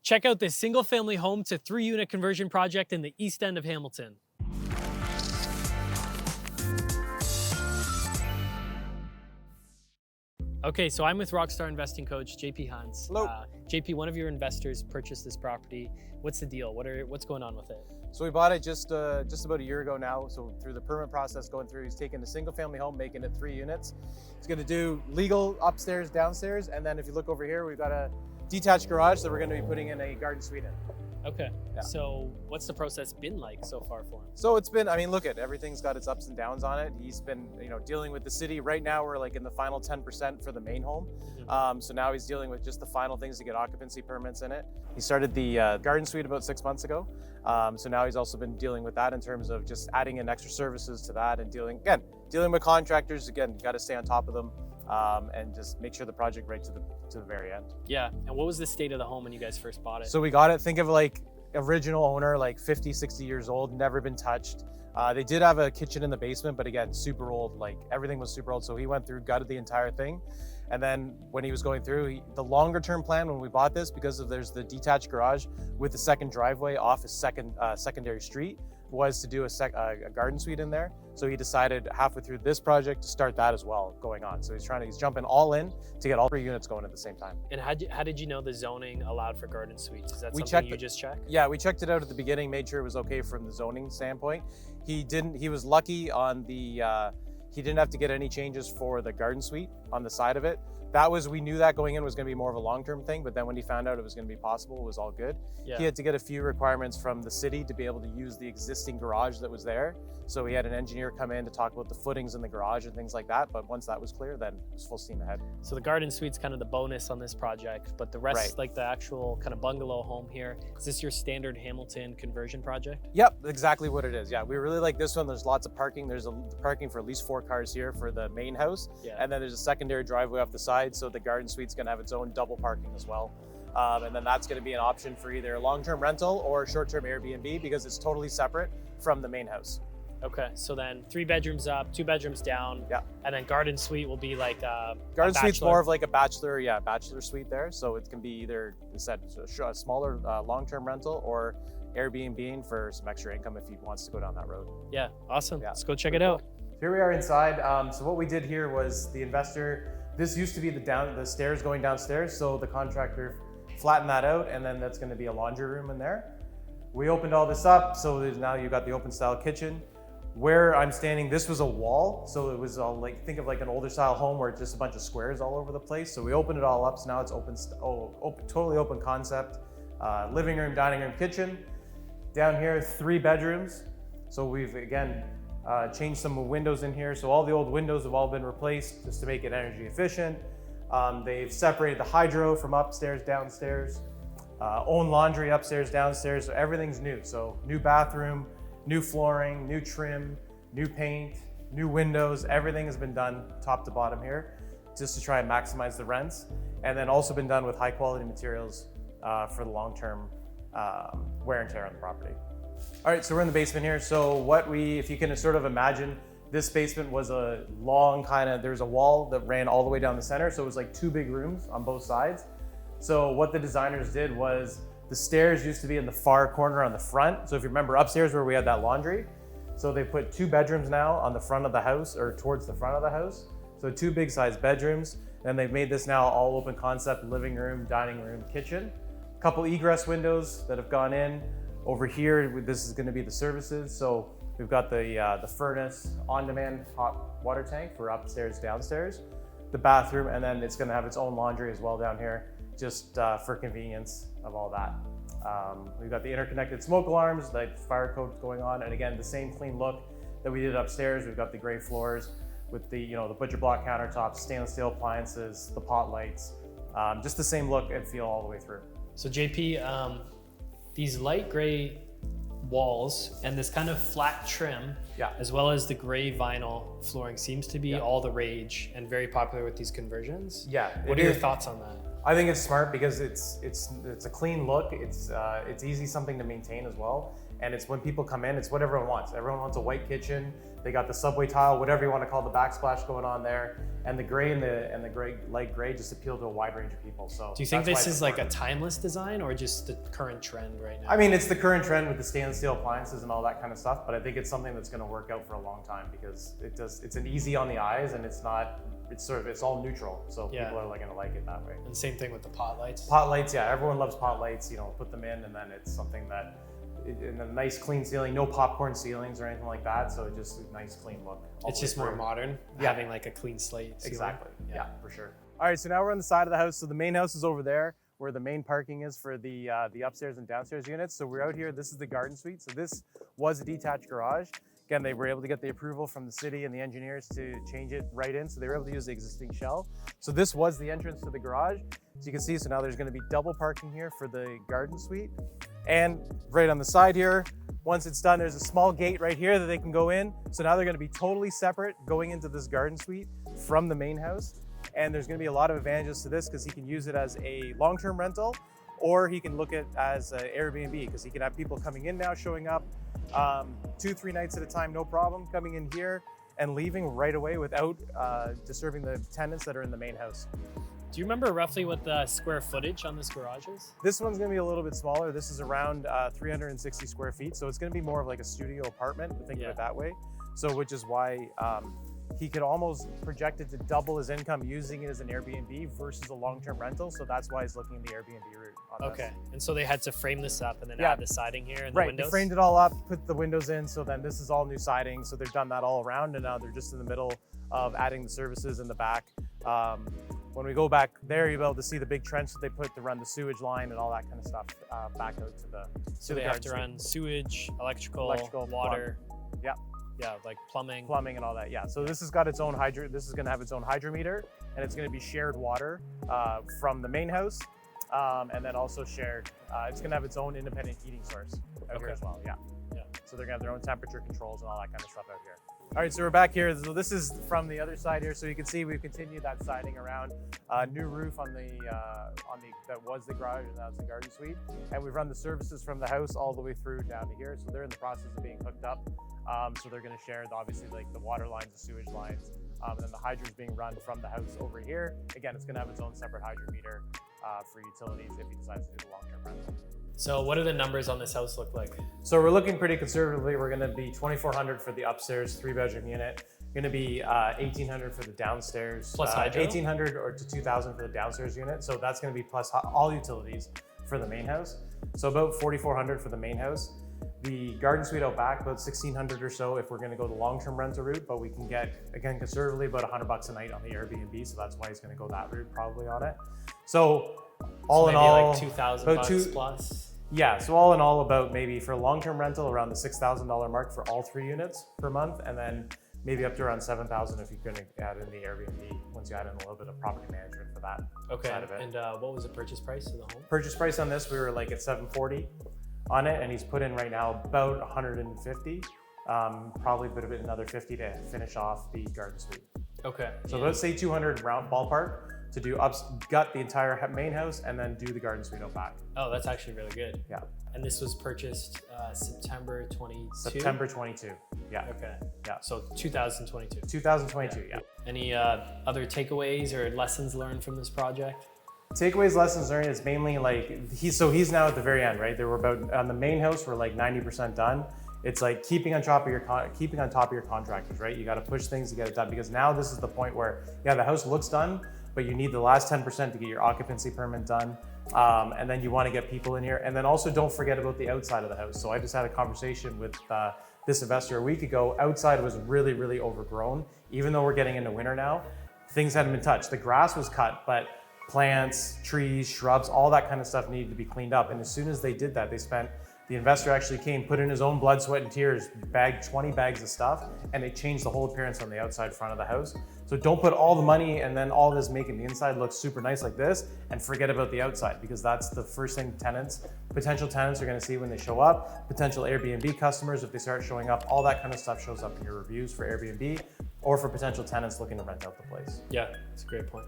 Check out this single-family home to 3-unit conversion project in the east end of Hamilton. Okay, so I'm with Rockstar Investing Coach, JP Hans. Hello. JP, one of your investors purchased this property. What's the deal? What's going on with it? So we bought it just about a year ago now. So through the permit process going through, he's taking a single family home, making it 3 units. He's gonna do legal upstairs, downstairs. And then if you look over here, we've got a detached garage that we're gonna be putting in a garden suite in. Okay, Yeah. So what's the process been like so far for him? So it's been, I mean, look at everything's got its ups and downs on it. He's been, dealing with the city. Right now we're like in the final 10% for the main home. So now he's dealing with just the final things to get occupancy permits in it. He started the garden suite about 6 months ago. So now he's also been dealing with that in terms of just adding in extra services to that and dealing with contractors. Again, got to stay on top of them and just make sure the project right to the very end. Yeah, and what was the state of the home when you guys first bought it? So we got it, think of like original owner, like 50, 60 years old, never been touched. They did have a kitchen in the basement, but again, super old, like everything was super old. So he went through, gutted the entire thing. And then when he was going through, the longer term plan when we bought this, because there's the detached garage with the second driveway off a secondary street, was to do a garden suite in there. So he decided halfway through this project to start that as well going on. So he's jumping all in to get all 3 units going at the same time. And how did you know the zoning allowed for garden suites? Is that We something checked you it. just checked? Yeah, we checked it out at the beginning, made sure it was okay from the zoning standpoint. He was lucky on the, he didn't have to get any changes for the garden suite on the side of it. We knew that going in was gonna be more of a long-term thing, but then when he found out it was gonna be possible, it was all good. Yeah. He had to get a few requirements from the city to be able to use the existing garage that was there. So we had an engineer come in to talk about the footings in the garage and things like that. But once that was clear, then it was full steam ahead. So the garden suite's kind of the bonus on this project, but the rest, Right. like the actual kind of bungalow home here, is this your standard Hamilton conversion project? Yep, exactly what it is. Yeah, we really like this one. There's lots of parking. There's parking for at least 4 cars here for the main house. Yeah. And then there's a secondary driveway off the side. So the garden suite's gonna have its own double parking as well. And then that's gonna be an option for either a long-term rental or short-term Airbnb because it's totally separate from the main house. Okay, so then 3 bedrooms up, 2 bedrooms down. Yeah. And then garden suite will be like Garden suite's bachelor. more of like a bachelor suite there. So it can be either, instead, a smaller long-term rental or Airbnb for some extra income if he wants to go down that road. Yeah, awesome. Yeah. Let's go check it out. Here we are inside. So what we did here was the investor, this used to be the stairs going downstairs. So the contractor flattened that out and then that's gonna be a laundry room in there. We opened all this up. So now you've got the open style kitchen. Where I'm standing, this was a wall. So it was all like, think of like an older style home where it's just a bunch of squares all over the place. So we opened it all up. So now it's totally open concept. Living room, dining room, kitchen. Down here, 3 bedrooms. So we've again, changed some windows in here. So all the old windows have all been replaced just to make it energy efficient. They've separated the hydro from upstairs, downstairs. Own laundry upstairs, downstairs. So everything's new. So new bathroom, new flooring, new trim, new paint, new windows. Everything has been done top to bottom here just to try and maximize the rents. And then also been done with high quality materials for the long-term wear and tear on the property. All right, so we're in the basement here. So if you can sort of imagine, this basement was a long there's a wall that ran all the way down the center. So it was like 2 big rooms on both sides. So what the designers did was the stairs used to be in the far corner on the front. So if you remember upstairs where we had that laundry, so they put 2 bedrooms now on the front of the house or towards the front of the house. So 2 big size bedrooms. And they've made this now all open concept, living room, dining room, kitchen. A couple egress windows that have gone in. Over here, this is gonna be the services. So we've got the furnace, on-demand hot water tank for upstairs, downstairs, the bathroom, and then it's gonna have its own laundry as well down here, just for convenience of all that. We've got the interconnected smoke alarms, the fire codes going on, and again, the same clean look that we did upstairs. We've got the gray floors with the butcher block countertops, stainless steel appliances, the pot lights, just the same look and feel all the way through. So JP, these light gray walls and this kind of flat trim, Yeah. as well as the gray vinyl flooring seems to be Yeah. all the rage and very popular with these conversions. Yeah. What are your thoughts on that? I think it's smart because it's a clean look. It's easy something to maintain as well. And it's when people come in, it's what everyone wants. Everyone wants a white kitchen. They got the subway tile, whatever you want to call the backsplash going on there. And the gray and the light gray just appeal to a wide range of people. So do you think this is like a timeless design or just the current trend right now? I mean, it's the current trend with the stainless steel appliances and all that kind of stuff, but I think it's something that's going to work out for a long time because it's an easy on the eyes and it's all neutral. So people are like going to like it that way. And same thing with the pot lights. Pot lights, yeah, everyone loves pot lights, put them in and then it's something that in a nice clean ceiling, no popcorn ceilings or anything like that. So just a nice clean look. It's just more modern, having like a clean slate ceiling. Exactly, yeah, for sure. All right, so now we're on the side of the house. So the main house is over there where the main parking is for the upstairs and downstairs units. So we're out here, this is the garden suite. So this was a detached garage. Again, they were able to get the approval from the city and the engineers to change it right in. So they were able to use the existing shell. So this was the entrance to the garage. So you can see, so now there's gonna be double parking here for the garden suite. And right on the side here, once it's done, there's a small gate right here that they can go in. So now they're gonna be totally separate going into this garden suite from the main house. And there's gonna be a lot of advantages to this because he can use it as a long-term rental or he can look at as an Airbnb because he can have people coming in now, showing up 2-3 nights at a time, no problem, coming in here and leaving right away without disturbing the tenants that are in the main house. Do you remember roughly what the square footage on this garage is? This one's gonna be a little bit smaller. This is around 360 square feet. So it's gonna be more of like a studio apartment, think of it that way. So which is why he could almost project it to double his income using it as an Airbnb versus a long-term rental. So that's why he's looking at the Airbnb route on this. And so they had to frame this up and then add the siding here and the windows? They framed it all up, put the windows in. So then this is all new siding. So they've done that all around and now they're just in the middle of adding the services in the back. When we go back there, you'll be able to see the big trench that they put to run the sewage line and all that kind of stuff back out to the. So they have to run sewage, electrical water. Yeah, like plumbing and all that. Yeah. So this has got its own This is going to have its own hydrometer, and it's going to be shared water from the main house, and then also shared. It's going to have its own independent heating source out here as well. Yeah. So they're going to have their own temperature controls and all that kind of stuff out here. All right, so we're back here. So this is from the other side here. So you can see we've continued that siding around. New roof on the that was the garage and that was the garden suite. And we've run the services from the house all the way through down to here. So they're in the process of being hooked up. So they're going to share obviously like the water lines, the sewage lines, and then the hydro's being run from the house over here. Again, it's going to have its own separate hydrometer for utilities if he decides to do the long-term rental. So what do the numbers on this house look like? So we're looking pretty conservatively. We're going to be $2,400 for the upstairs 3-bedroom unit. Going to be $1,800 for the downstairs. Plus hydro? $1,800 or to $2,000 for the downstairs unit. So that's going to be plus all utilities for the main house. So about $4,400 for the main house. The garden suite out back, about $1,600 or so if we're going to go the long-term rental route, but we can get, again, conservatively about $100 a night on the Airbnb. So that's why he's going to go that route probably on it. So all in all, like $2,000 plus. Yeah, so all in all about maybe for a long-term rental around the $6,000 mark for all 3 units per month, and then maybe up to around $7,000 if you're going to add in the Airbnb once you add in a little bit of property management for that side of it. And what was the purchase price of the home? Purchase price on this, we were like at $740 on it, and he's put in right now about $150, probably a bit of it, another $50 to finish off the garden suite. Okay. So let's say 200 round ballpark to do gut the entire main house and then do the garden suite out back. Oh, that's actually really good. Yeah. And this was purchased September 22? September 22, yeah. Okay. Yeah. So 2022. 2022, yeah. Any other takeaways or lessons learned from this project? Takeaways, lessons learned is mainly like, he's now at the very end, right? There were about, on the main house, we're like 90% done. It's like keeping on top of your contractors, right? You got to push things to get it done because now this is the point where, yeah, the house looks done, but you need the last 10% to get your occupancy permit done. And then you want to get people in here. And then also don't forget about the outside of the house. So I just had a conversation with this investor a week ago. Outside was really, really overgrown. Even though we're getting into winter now, things hadn't been touched. The grass was cut, but plants, trees, shrubs, all that kind of stuff needed to be cleaned up. And as soon as they did that, the investor actually came, put in his own blood, sweat, and tears, bagged 20 bags of stuff, and it changed the whole appearance on the outside front of the house. So don't put all the money and then all this making the inside look super nice like this and forget about the outside, because that's the first thing potential tenants are gonna see when they show up, potential Airbnb customers, if they start showing up, all that kind of stuff shows up in your reviews for Airbnb or for potential tenants looking to rent out the place. Yeah, that's a great point.